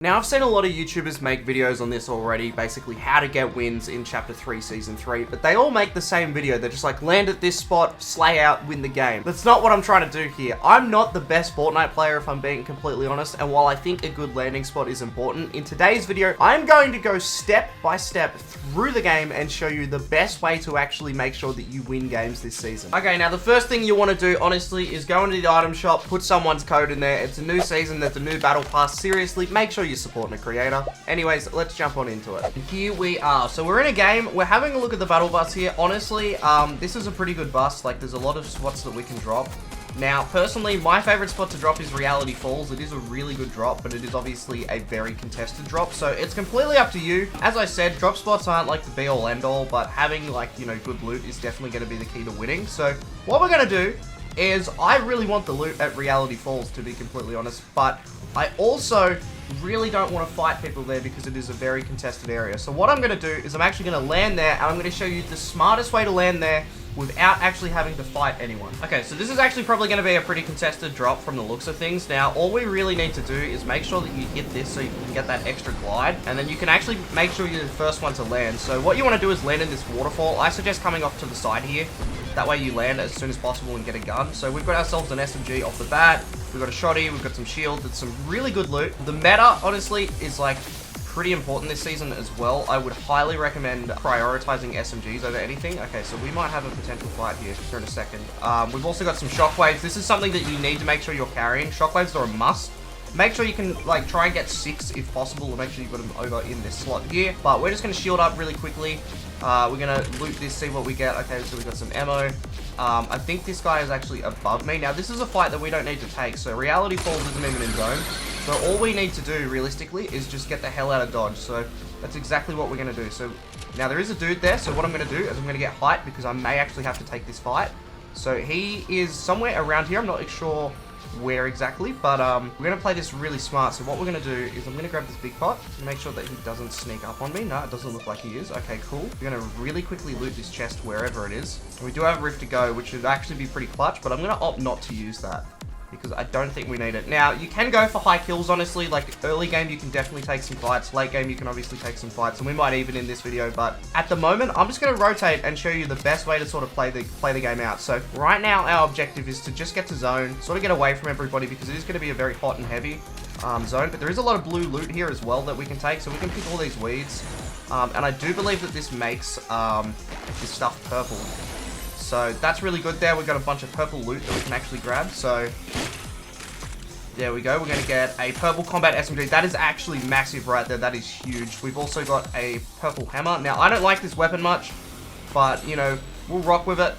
Now, I've seen a lot of YouTubers make videos on this already, basically how to get wins in Chapter 3, Season 3, but they all make the same video. They're just like, land at this spot, slay out, win the game. That's not what I'm trying to do here. I'm not the best Fortnite player, if I'm being completely honest, and while I think a good landing spot is important, in today's video, I'm going to go step by step through the game and show you the best way to actually make sure that you win games this season. Okay, now the first thing you want to do, honestly, is go into the item shop, put someone's code in there. It's a new season, there's a new battle pass. Seriously, make sure you're supporting a creator. Anyways, let's jump on into it. And here we are. So we're in a game. We're having a look at the battle bus here. Honestly, this is a pretty good bus. Like, there's a lot of spots that we can drop. Now, personally, my favorite spot to drop is Reality Falls. It is a really good drop, but it is obviously a very contested drop, so it's completely up to you. As I said, drop spots aren't like the be-all end-all, but having, like, you know, good loot is definitely going to be the key to winning. So what we're going to do is, I really want the loot at Reality Falls, to be completely honest, but I also really don't want to fight people there because it is a very contested area. So what I'm going to do is I'm actually going to land there, and I'm going to show you the smartest way to land there without actually having to fight anyone. Okay, so this is actually probably going to be a pretty contested drop from the looks of things. Now, all we really need to do is make sure that you hit this so you can get that extra glide, and then you can actually make sure you're the first one to land. So what you want to do is land in this waterfall. I suggest coming off to the side here. That way you land as soon as possible and get a gun. So we've got ourselves an SMG off the bat. We've got a shotty, we've got some shield, that's some really good loot. The meta, honestly, is like pretty important this season as well. I would highly recommend prioritizing SMGs over anything. Okay, so we might have a potential fight here in a second. We've also got some shockwaves. This is something that you need to make sure you're carrying. Shockwaves are a must. Make sure you can, like, try and get 6 if possible, and make sure you've got them over in this slot here. But we're just going to shield up really quickly. We're going to loot this, see what we get. Okay, so we got some ammo. I think this guy is actually above me. Now, this is a fight that we don't need to take. So Reality Falls isn't even in zone. So all we need to do, realistically, is just get the hell out of dodge. So that's exactly what we're going to do. So now there is a dude there. So what I'm going to do is I'm going to get height because I may actually have to take this fight. So he is somewhere around here. I'm not sure where exactly, but we're going to play this really smart. So what we're going to do is I'm going to grab this big pot and make sure that he doesn't sneak up on me. No, it doesn't look like he is. Okay, cool. We're going to really quickly loot this chest wherever it is. And we do have a rift to go, which would actually be pretty clutch, but I'm going to opt not to use that because I don't think we need it. Now, you can go for high kills, honestly. Like, early game, you can definitely take some fights. Late game, you can obviously take some fights, and we might even in this video, but at the moment, I'm just going to rotate and show you the best way to sort of play the game out. So, right now, our objective is to just get to zone, sort of get away from everybody, because it is going to be a very hot and heavy zone, but there is a lot of blue loot here as well that we can take, so we can pick all these weeds, and I do believe that this makes this stuff purple. So that's really good there. We've got a bunch of purple loot that we can actually grab. So there we go. We're going to get a purple combat SMG. That is actually massive right there. That is huge. We've also got a purple hammer. Now, I don't like this weapon much, but, you know, we'll rock with it.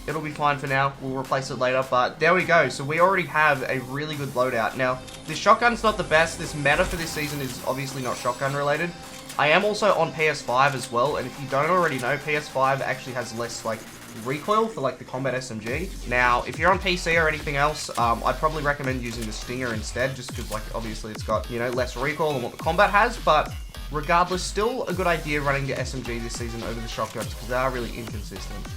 It'll be fine for now. We'll replace it later, but there we go. So we already have a really good loadout. Now, this shotgun's not the best. This meta for this season is obviously not shotgun related. I am also on PS5 as well, and if you don't already know, PS5 actually has less, like, recoil for like the combat SMG. Now, if you're on PC or anything else, I'd probably recommend using the Stinger instead, just because, like, obviously it's got, you know, less recoil than what the combat has, but regardless, still a good idea running the SMG this season over the shotguns because they are really inconsistent.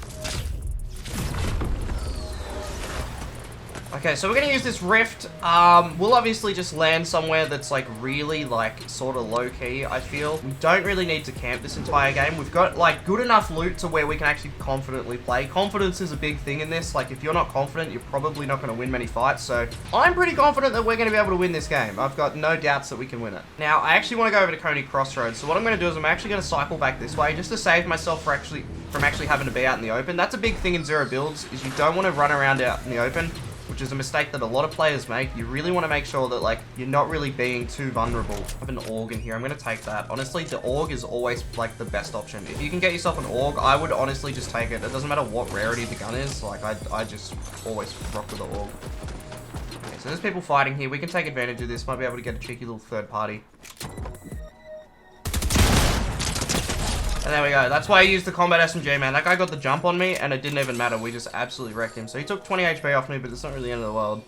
Okay, so we're going to use this rift. We'll obviously just land somewhere that's, like, really, like, sort of low-key, I feel. We don't really need to camp this entire game. We've got, like, good enough loot to where we can actually confidently play. Confidence is a big thing in this. Like, if you're not confident, you're probably not going to win many fights. So I'm pretty confident that we're going to be able to win this game. I've got no doubts that we can win it. Now, I actually want to go over to Coney Crossroads. So what I'm going to do is I'm actually going to cycle back this way just to save myself from actually having to be out in the open. That's a big thing in Zero builds, is you don't want to run around out in the open, which is a mistake that a lot of players make. You really want to make sure that, like, you're not really being too vulnerable. I have an AUG in here. I'm going to take that. Honestly, the AUG is always, like, the best option. If you can get yourself an AUG, I would honestly just take it. It doesn't matter what rarity the gun is. Like, I just always rock with the AUG. Okay, so there's people fighting here. We can take advantage of this. Might be able to get a cheeky little third party. And there we go. That's why I used the combat SMG, man. That guy got the jump on me, and it didn't even matter. We just absolutely wrecked him. So he took 20 HP off me, but it's not really the end of the world.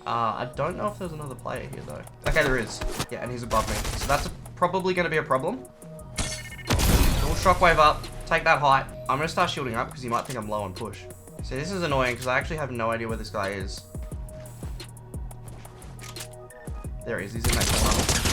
I don't know if there's another player here, though. Okay, there is. Yeah, and he's above me. So that's probably going to be a problem. Little shockwave up. Take that height. I'm going to start shielding up, because he might think I'm low on push. See, this is annoying, because I actually have no idea where this guy is. There he is. He's in that corner.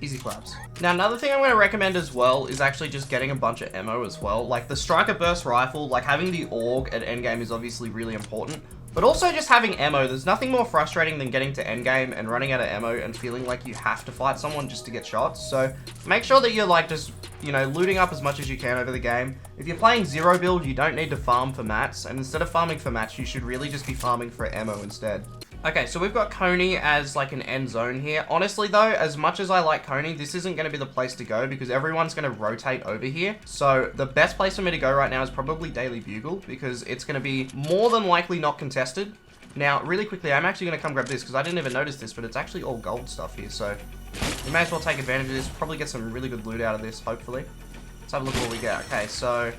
Easy claps. Now, another thing I'm going to recommend as well is actually just getting a bunch of ammo as well. Like the Striker Burst Rifle, like having the AUG at endgame is obviously really important. But also just having ammo, there's nothing more frustrating than getting to endgame and running out of ammo and feeling like you have to fight someone just to get shots. So make sure that you're like just, you know, looting up as much as you can over the game. If you're playing zero build, you don't need to farm for mats. And instead of farming for mats, you should really just be farming for ammo instead. Okay, so we've got Coney as like an end zone here. Honestly though, as much as I like Coney, this isn't going to be the place to go because everyone's going to rotate over here. So the best place for me to go right now is probably Daily Bugle because it's going to be more than likely not contested. Now, really quickly, I'm actually going to come grab this because I didn't even notice this, but it's actually all gold stuff here. So we may as well take advantage of this, probably get some really good loot out of this, hopefully. Let's have a look at what we get. Okay, so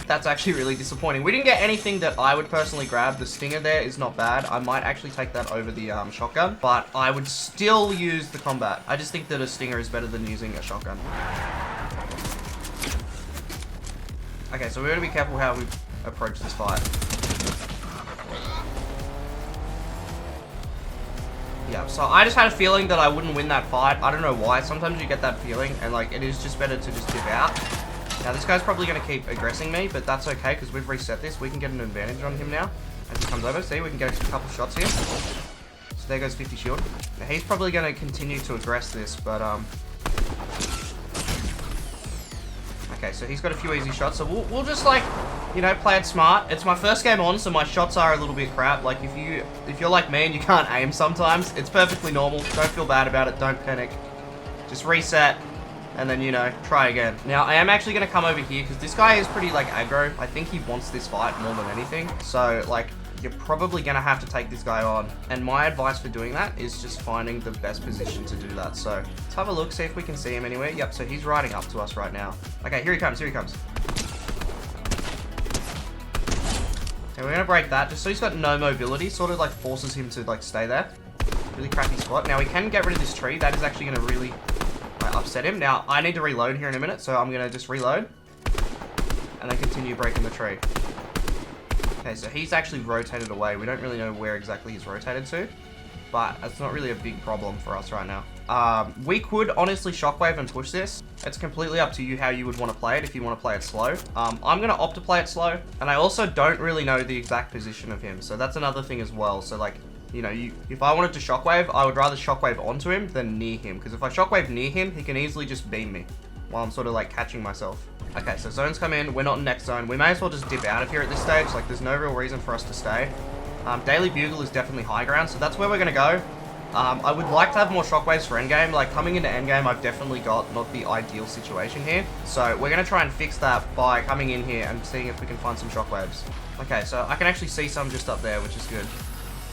that's actually really disappointing. We didn't get anything that I would personally grab. The Stinger there is not bad. I might actually take that over the shotgun, but I would still use the combat. I just think that a Stinger is better than using a shotgun. Okay, so we're going to be careful how we approach this fight. Yeah, so I just had a feeling that I wouldn't win that fight. I don't know why. Sometimes you get that feeling, and like it is just better to just dip out. Now, this guy's probably going to keep aggressing me, but that's okay, because we've reset this. We can get an advantage on him now as he comes over. See, we can get a couple shots here. So there goes 50 shield. Now, he's probably going to continue to aggress this, but, okay, so he's got a few easy shots. So we'll just, like, you know, play it smart. It's my first game on, so my shots are a little bit crap. Like, if you're like me and you can't aim sometimes, it's perfectly normal. Don't feel bad about it. Don't panic. Just reset. And then, you know, try again. Now, I am actually going to come over here because this guy is pretty, like, aggro. I think he wants this fight more than anything. So, like, you're probably going to have to take this guy on. And my advice for doing that is just finding the best position to do that. So, let's have a look, see if we can see him anywhere. Yep, so he's riding up to us right now. Okay, here he comes, here he comes. Okay, we're going to break that just so he's got no mobility. Sort of, like, forces him to, like, stay there. Really crappy spot. Now, we can get rid of this tree. That is actually going to really upset him. Now, I need to reload here in a minute, so I'm going to just reload and then continue breaking the tree. Okay, so he's actually rotated away. We don't really know where exactly he's rotated to, but it's not really a big problem for us right now. We could honestly shockwave and push this. It's completely up to you how you would want to play it if you want to play it slow. I'm going to opt to play it slow, and I also don't really know the exact position of him, so that's another thing as well. So, like, you know, if I wanted to shockwave, I would rather shockwave onto him than near him. Because if I shockwave near him, he can easily just beam me while I'm sort of like catching myself. Okay, so zones come in. We're not in next zone. We may as well just dip out of here at this stage. Like, there's no real reason for us to stay. Daily Bugle is definitely high ground, so that's where we're going to go. I would like to have more shockwaves for endgame. Like, coming into endgame, I've definitely got not the ideal situation here. So we're going to try and fix that by coming in here and seeing if we can find some shockwaves. Okay, so I can actually see some just up there, which is good.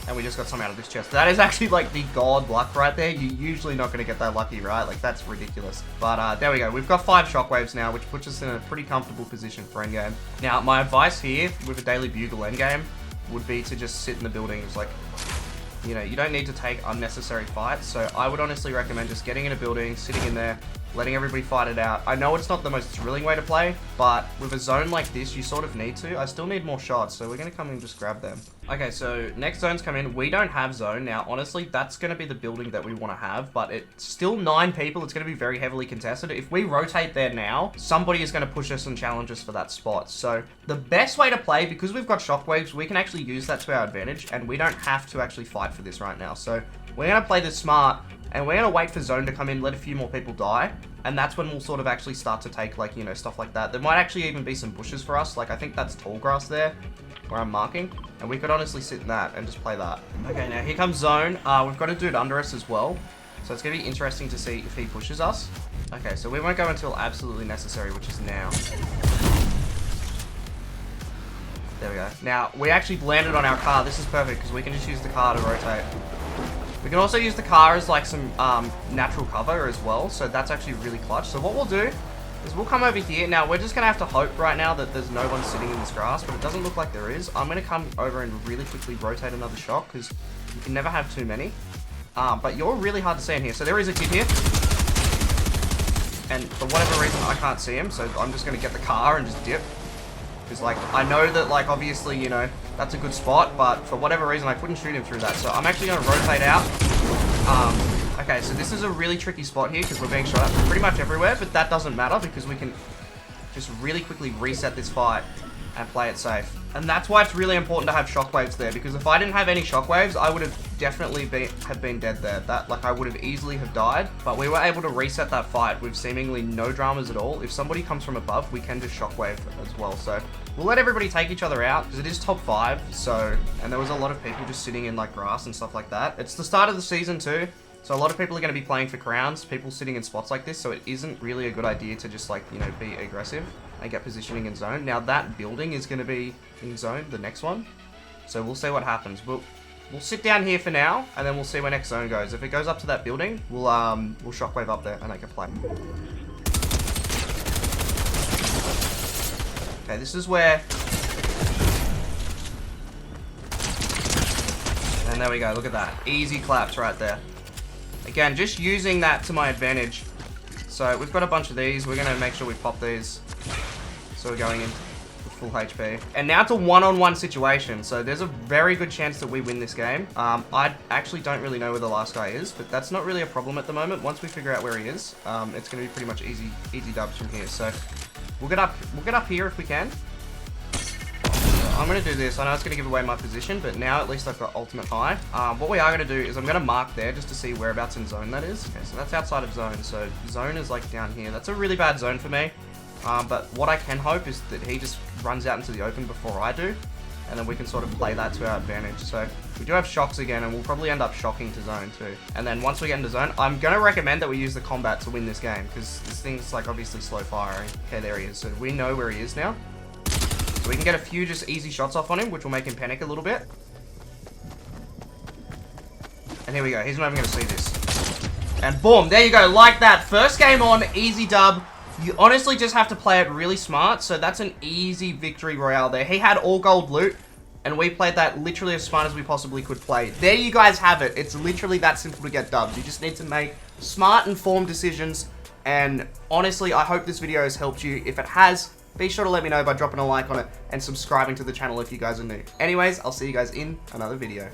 And we just got some out of this chest. That is actually like the god luck right there. You're usually not going to get that lucky, right? Like, that's ridiculous. But there we go. We've got 5 shockwaves now, which puts us in a pretty comfortable position for endgame. Now, my advice here with a Daily Bugle endgame would be to just sit in the buildings. Like, you know, you don't need to take unnecessary fights. So I would honestly recommend just getting in a building, sitting in there, letting everybody fight it out. I know it's not the most thrilling way to play, but with a zone like this, you sort of need to. I still need more shots, so we're going to come and just grab them. Okay, so next zones come in. We don't have zone. Now, honestly, that's going to be the building that we want to have, but it's still 9 people. It's going to be very heavily contested. If we rotate there now, somebody is going to push us and challenge us for that spot. So the best way to play, because we've got shockwaves, we can actually use that to our advantage, and we don't have to actually fight for this right now. So we're going to play this smart, and we're going to wait for zone to come in, let a few more people die, and that's when we'll sort of actually start to take, like, you know, stuff like that. There might actually even be some bushes for us. Like, I think that's tall grass there, where I'm marking, and we could honestly sit in that and just play that. Okay, now here comes zone. We've got a dude under us as well, so it's going to be interesting to see if he pushes us. Okay, so we won't go until absolutely necessary, which is now. There we go. Now, we actually landed on our car. This is perfect, because we can just use the car to rotate. We can also use the car as like some natural cover as well, so that's actually really clutch. So what we'll do is we'll come over here. Now, we're just going to have to hope right now that there's no one sitting in this grass, but it doesn't look like there is. I'm going to come over and really quickly rotate another shot, because you can never have too many. But you're really hard to see in here. So there is a kid here, and for whatever reason, I can't see him, so I'm just going to get the car and just dip. Because, like, I know that, like, obviously, you know, that's a good spot, but for whatever reason, I couldn't shoot him through that. So I'm actually going to rotate out. Okay, Okay, so this is a really tricky spot here because we're being shot at from pretty much everywhere, but that doesn't matter because we can just really quickly reset this fight and play it safe. And that's why it's really important to have shockwaves there, because if I didn't have any shockwaves, I would have definitely been dead there. I would have easily have died, but we were able to reset that fight with seemingly no dramas at all. If somebody comes from above, we can just shockwave as well. So we'll let everybody take each other out because it is top 5. So, and there was a lot of people just sitting in like grass and stuff like that. It's the start of the season too. So a lot of people are going to be playing for crowns, people sitting in spots like this, so it isn't really a good idea to just like, you know, be aggressive and get positioning in zone. Now that building is going to be in zone, the next one. So we'll see what happens. We'll sit down here for now, and then we'll see where next zone goes. If it goes up to that building, we'll shockwave up there and make a play. Okay, this is where... And there we go, look at that. Easy claps right there. Again, just using that to my advantage. So we've got a bunch of these. We're going to make sure we pop these. So we're going in with full HP. And now it's a one-on-one situation. So there's a very good chance that we win this game. I actually don't really know where the last guy is, but that's not really a problem at the moment. Once we figure out where he is, it's going to be pretty much easy dubs from here. So we'll get up here if we can. I'm going to do this. I know it's going to give away my position, but now at least I've got ultimate high. What we are going to do is I'm going to mark there just to see whereabouts in zone that is. Okay, so that's outside of zone. So zone is like down here. That's a really bad zone for me. But what I can hope is that he just runs out into the open before I do. And then we can sort of play that to our advantage. So we do have shocks again, and we'll probably end up shocking to zone too. And then once we get into zone, I'm going to recommend that we use the combat to win this game, because this thing's like obviously slow firing. Okay, there he is. So we know where he is now. So we can get a few just easy shots off on him, which will make him panic a little bit. And here we go. He's not even going to see this. And boom, there you go. Like that. First game on, easy dub. You honestly just have to play it really smart. So that's an easy victory royale there. He had all gold loot, and we played that literally as smart as we possibly could play. There you guys have it. It's literally that simple to get dubs. You just need to make smart, informed decisions. And honestly, I hope this video has helped you. If it has, be sure to let me know by dropping a like on it and subscribing to the channel if you guys are new. Anyways, I'll see you guys in another video.